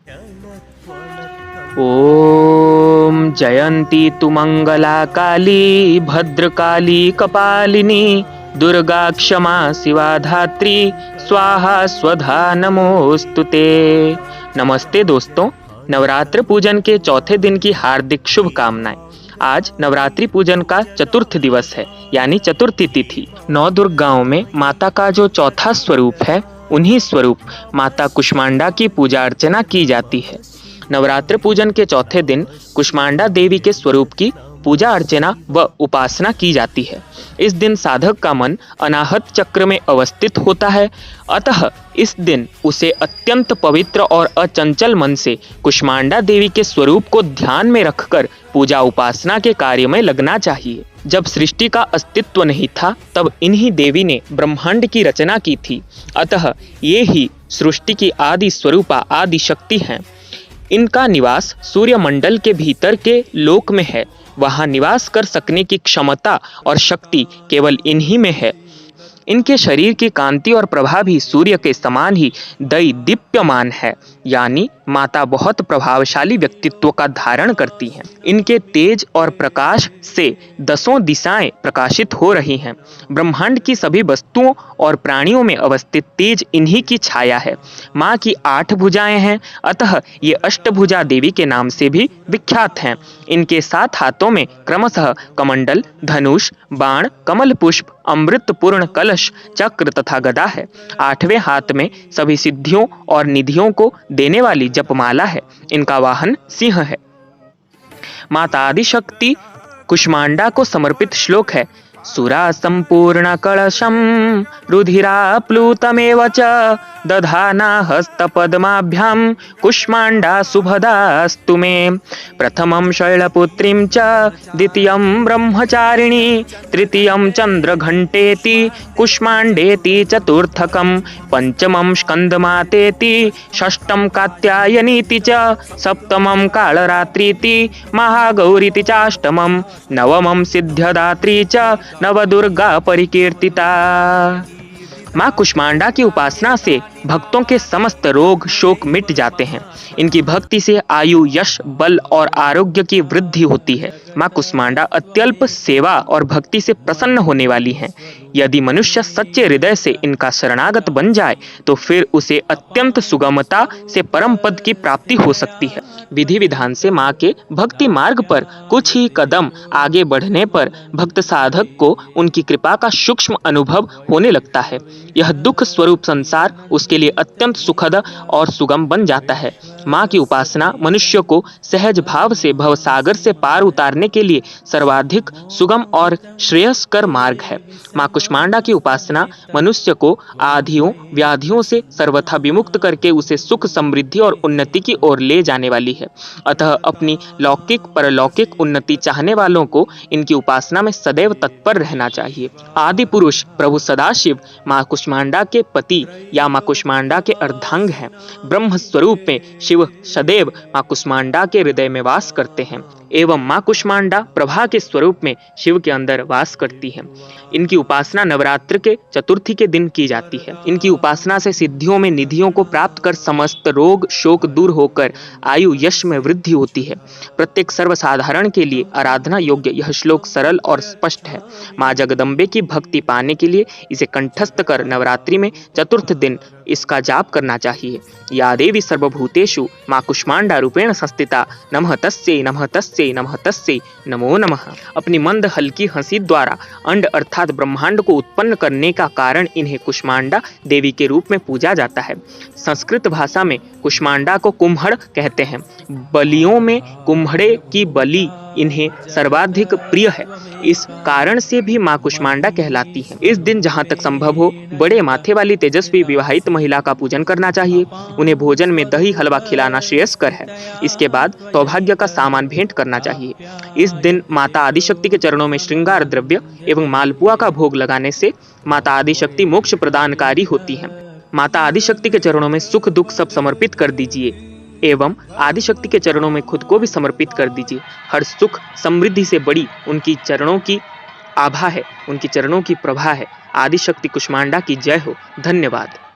ॐ जयन्ती तु मङ्गला काली भद्रकाली कपालिनी दुर्गा क्षमा शिवा धात्री स्वाहा स्वधा नमोस्तुते। नमस्ते दोस्तों, नवरात्र पूजन के चौथे दिन की हार्दिक शुभकामनाएं। आज नवरात्रि पूजन का चतुर्थ दिवस है, यानी चतुर्थी तिथि। नौ दुर्गाओं में माता का जो चौथा स्वरूप है, उन्हीं स्वरूप माता कुष्मांडा की पूजा अर्चना की जाती है। नवरात्र पूजन के चौथे दिन कुष्मांडा देवी के स्वरूप की पूजा अर्चना व उपासना की जाती है। इस दिन साधक का मन अनाहत चक्र में अवस्थित होता है, अतः इस दिन उसे अत्यंत पवित्र और अचंचल मन से कुष्मांडा देवी के स्वरूप को ध्यान में रखकर पूजा उपासना के कार्य में लगना चाहिए। जब सृष्टि का अस्तित्व नहीं था, तब इन्हीं देवी ने ब्रह्मांड की रचना की थी, अतः ये ही सृष्टि की आदि स्वरूपा आदि शक्ति हैं। इनका निवास सूर्यमंडल के भीतर के लोक में है। वहां निवास कर सकने की क्षमता और शक्ति केवल इन्हीं में है। इनके शरीर की कांति और प्रभा भी सूर्य के समान ही दीप्यमान है, यानी माता बहुत प्रभावशाली व्यक्तित्व का धारण करती हैं। इनके तेज और प्रकाश से दसों दिशाएं प्रकाशित हो रही हैं। ब्रह्मांड की सभी वस्तुओं और प्राणियों में अवस्थित तेज इन्हीं की छाया है। माँ की 8 भुजाएं हैं, अतः ये अष्टभुजा देवी के नाम से भी विख्यात हैं। इनके 7 हाथों में क्रमशः कमंडल, धनुष, बाण, कमल पुष्प, अमृत पूर्ण कलश, चक्र तथा गदा है। 8वें हाथ में सभी सिद्धियों और निधियों को देने वाली जपमाला है। इनका वाहन सिंह है। माता आदिशक्ति कुष्मांडा को समर्पित श्लोक है। सुरा संपूर्ण कलशम रुधिराप्लुतमेव च दधाना हस्तपद्माभ्यां कुष्मांडा शुभदास्तु मे। प्रथमं शैलपुत्रीं च द्वितीयं ब्रह्मचारिणी तृतीयं चंद्रघंटेति कुष्मांडेति चतुर्थकं पंचमं स्कंदमातेति षष्ठं कात्यायनीति च सप्तमं कालरात्रीति महागौरीति चाष्टमं नवमं सिद्ध्यदात्री च नवदुर्गा परिकीर्तिता। माँ कुष्मांडा की उपासना से भक्तों के समस्त रोग शोक मिट जाते हैं। इनकी भक्ति से आयु, यश, बल और आरोग्य की वृद्धि होती है। माँ कुष्मांडा अत्यल्प सेवा और भक्ति से प्रसन्न होने वाली हैं। यदि मनुष्य सच्चे हृदय से इनका शरणागत बन जाए तो फिर उसे अत्यंत सुगमता से परम पद की प्राप्ति हो सकती है। विधि विधान से माँ के भक्ति मार्ग पर कुछ ही कदम आगे बढ़ने पर भक्त साधक को उनकी कृपा का सूक्ष्म अनुभव होने लगता है। यह दुख स्वरूप संसार उसके लिए अत्यंत सुखद और सुगम बन जाता है। माँ की उपासना मनुष्य को सहज भाव से भवसागर से पार उतारने के लिए सर्वाधिक सुगम और श्रेयस्कर मार्ग है। माँ कुष्मांडा की उपासना मनुष्य को आधियों व्याधियों से सर्वथा विमुक्त करके उसे सुख, समृद्धि और उन्नति की ओर ले जाने वाली है। अतः अपनी लौकिक परलौकिक उन्नति चाहने वालों को इनकी उपासना में सदैव तत्पर रहना चाहिए। आदि पुरुष प्रभु सदाशिव माँ कुष्मांडा के पति या माँ कुष्मांडा के अर्धांग हैं। ब्रह्म स्वरूप में शिव सदैव माँ कुष्मांडा के हृदय में वास करते हैं एवं माँ कुष्मांडा प्रभा के स्वरूप में शिव के अंदर वास करती है। इनकी उपासना नवरात्र के चतुर्थी के दिन की जाती है। इनकी उपासना से सिद्धियों में निधियों को प्राप्त कर समस्त रोग शोक दूर होकर आयु यश में वृद्धि होती है। प्रत्येक सर्वसाधारण के लिए आराधना योग्य यह श्लोक सरल और स्पष्ट है। माँ जगदम्बे की भक्ति पाने के लिए इसे कंठस्थ कर नवरात्रि में चतुर्थ दिन इसका जाप करना चाहिए। या देवी सर्वभूतेषु माँ कुष्मांडा रूपेण संस्थिता नमः तस्यै नमः तस्यै नमः तस्यै नमो नमः। अपनी मंद हल्की हंसी द्वारा अंड अर्थात ब्रह्मांड को उत्पन्न करने का कारण इन्हें कुष्मांडा देवी के रूप में पूजा जाता है। संस्कृत भाषा में कुष्मांडा को कुम्हड़ कहते हैं। बलियों में कुम्हड़े की बलि इन्हें सर्वाधिक प्रिय है। इस कारण से भी माँ कुष्मांडा कहलाती हैं। इस दिन जहाँ तक संभव हो बड़े माथे वाली तेजस्वी विवाहित महिला का पूजन करना चाहिए। उन्हें भोजन में दही हलवा खिलाना श्रेयस्कर है। इसके बाद सौभाग्य का सामान भेंट करना चाहिए। इस दिन माता आदिशक्ति के चरणों में श्रृंगार द्रव्य एवं मालपुआ का भोग लगाने से माता आदिशक्ति मोक्ष प्रदानकारी होती है। माता आदिशक्ति के चरणों में सुख दुख सब समर्पित कर दीजिए एवं आदिशक्ति के चरणों में खुद को भी समर्पित कर दीजिए। हर सुख समृद्धि से बड़ी उनकी चरणों की आभा है, उनकी चरणों की प्रभा है। आदिशक्ति कुष्मांडा की जय हो। धन्यवाद।